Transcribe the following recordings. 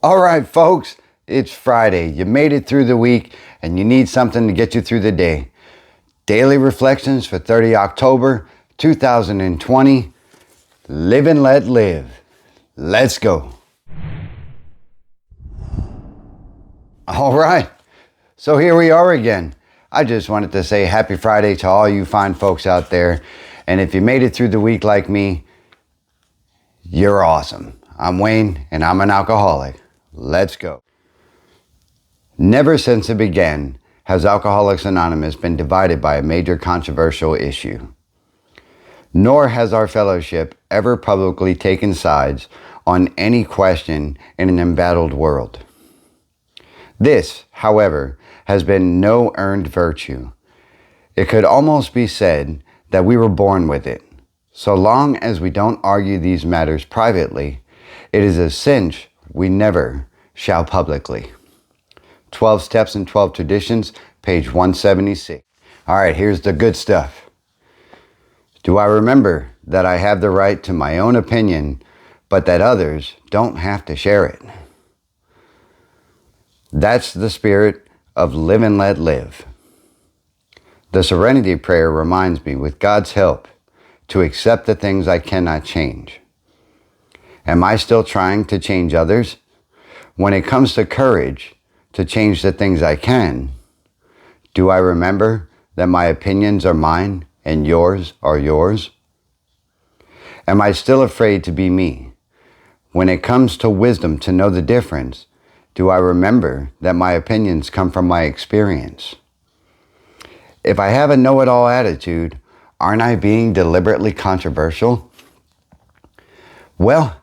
All right, folks, it's Friday. You made it through the week and you need something to get you through the day. Daily Reflections for 30 October 2020. Live and let live. Let's go. All right, so here we are again. I just wanted to say happy Friday to all you fine folks out there. And if you made it through the week like me, you're awesome. I'm Wayne and I'm an alcoholic. Let's go. Never since it began has Alcoholics Anonymous been divided by a major controversial issue. Nor has our fellowship ever publicly taken sides on any question in an embattled world. This, however, has been no earned virtue. It could almost be said that we were born with it. So long as we don't argue these matters privately, it is a cinch we never shall publicly. 12 Steps and 12 Traditions, page 176. All right, here's the good stuff. Do I remember that I have the right to my own opinion, but that others don't have to share it? That's the spirit of live and let live. The Serenity Prayer reminds me, with God's help, to accept the things I cannot change. Am I still trying to change others? When it comes to courage to change the things I can, do I remember that my opinions are mine and yours are yours? Am I still afraid to be me? When it comes to wisdom to know the difference, do I remember that my opinions come from my experience? If I have a know-it-all attitude, aren't I being deliberately controversial? Well,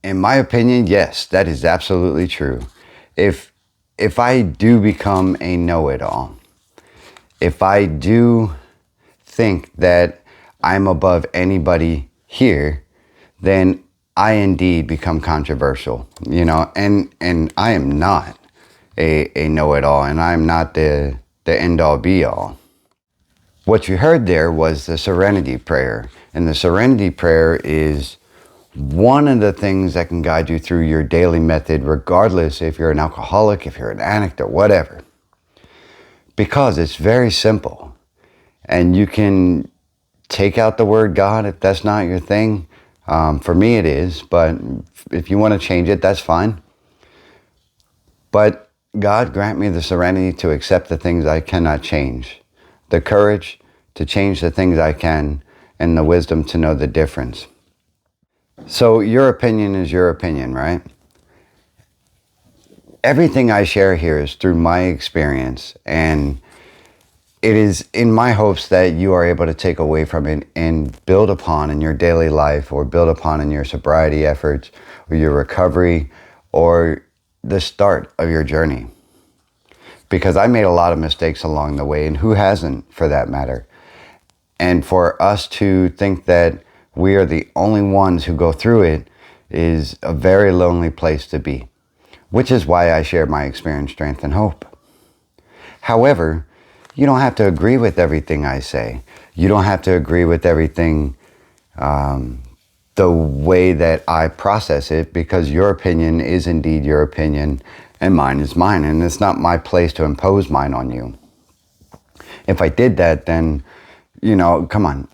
in my opinion, yes, that is absolutely true. If I do become a know-it-all, if I do think that I'm above anybody here, then I indeed become controversial, and I am not a know-it-all, and I'm not the end-all be-all. What you heard there was the Serenity Prayer, and the Serenity Prayer is one of the things that can guide you through your daily method, regardless if you're an alcoholic, if you're an addict, or whatever. Because it's very simple. And you can take out the word God if that's not your thing. For me it is, but if you want to change it, that's fine. But God, grant me the serenity to accept the things I cannot change, the courage to change the things I can, and the wisdom to know the difference. So your opinion is your opinion, right? Everything I share here is through my experience, and it is in my hopes that you are able to take away from it and build upon in your daily life, or build upon in your sobriety efforts, or your recovery, or the start of your journey. Because I made a lot of mistakes along the way, and who hasn't, for that matter? And for us to think that we are the only ones who go through it is a very lonely place to be, which is why I share my experience, strength, and hope. However, you don't have to agree with everything I say. You don't have to agree with everything the way that I process it, because your opinion is indeed your opinion and mine is mine, and it's not my place to impose mine on you. If I did that, then, come on,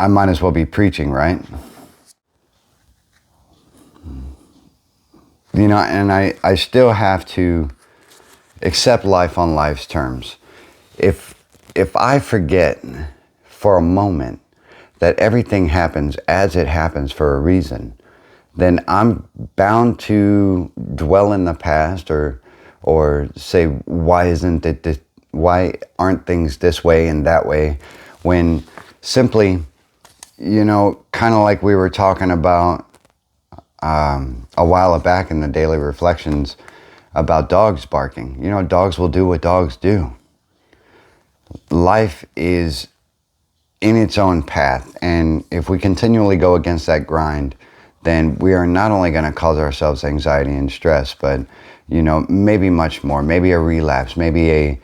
I might as well be preaching, right? And I still have to accept life on life's terms. If I forget for a moment that everything happens as it happens for a reason, then I'm bound to dwell in the past or say, why aren't things this way and that way, when simply, kind of like we were talking about a while back in the Daily Reflections about dogs barking. Dogs will do what dogs do. Life is in its own path, and if we continually go against that grind, then we are not only going to cause ourselves anxiety and stress, but maybe much more, maybe a relapse, maybe a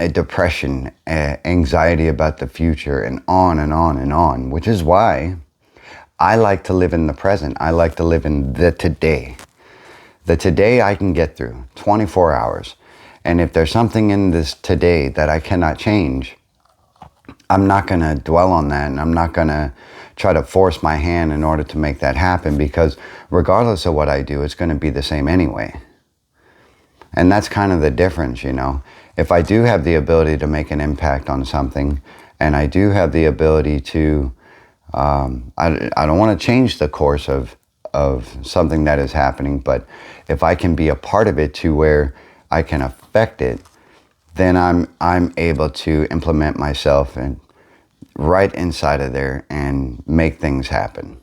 depression, anxiety about the future, and on and on and on, which is why I like to live in the present. I like to live in the today. The today I can get through, 24 hours. And if there's something in this today that I cannot change, I'm not going to dwell on that, and I'm not going to try to force my hand in order to make that happen, because regardless of what I do, it's going to be the same anyway. And that's kind of the difference, you know. If I do have the ability to make an impact on something, and I do have the ability to, I don't want to change the course of something that is happening, but if I can be a part of it to where I can affect it, then I'm able to implement myself and right inside of there and make things happen.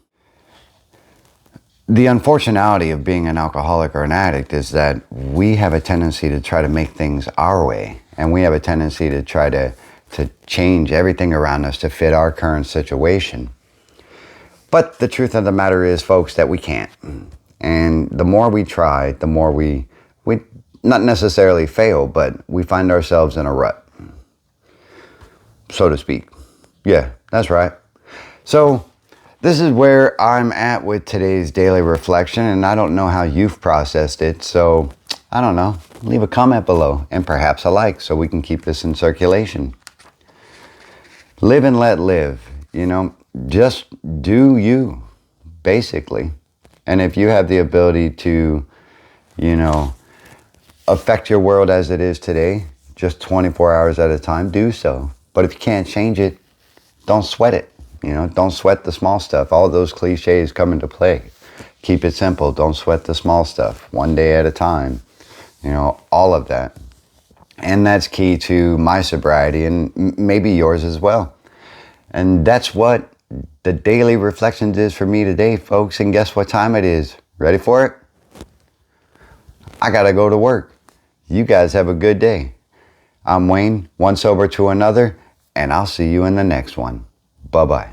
The unfortunality of being an alcoholic or an addict is that we have a tendency to try to make things our way, and we have a tendency to try to change everything around us to fit our current situation. But the truth of the matter is, folks, that we can't. And the more we try, the more we not necessarily fail, but we find ourselves in a rut, so to speak. Yeah, that's right. So this is where I'm at with today's daily reflection, and I don't know how you've processed it, so I don't know. Leave a comment below and perhaps a like so we can keep this in circulation. Live and let live, you know, just do you, basically. And if you have the ability to, you know, affect your world as it is today, just 24 hours at a time, do so. But if you can't change it, don't sweat it. You know, don't sweat the small stuff. All those cliches come into play. Keep it simple. Don't sweat the small stuff. One day at a time. You know, all of that. And that's key to my sobriety, and maybe yours as well. And that's what the daily reflections is for me today, folks. And guess what time it is? Ready for it? I gotta go to work. You guys have a good day. I'm Wayne, one sober to another, and I'll see you in the next one. Bye-bye.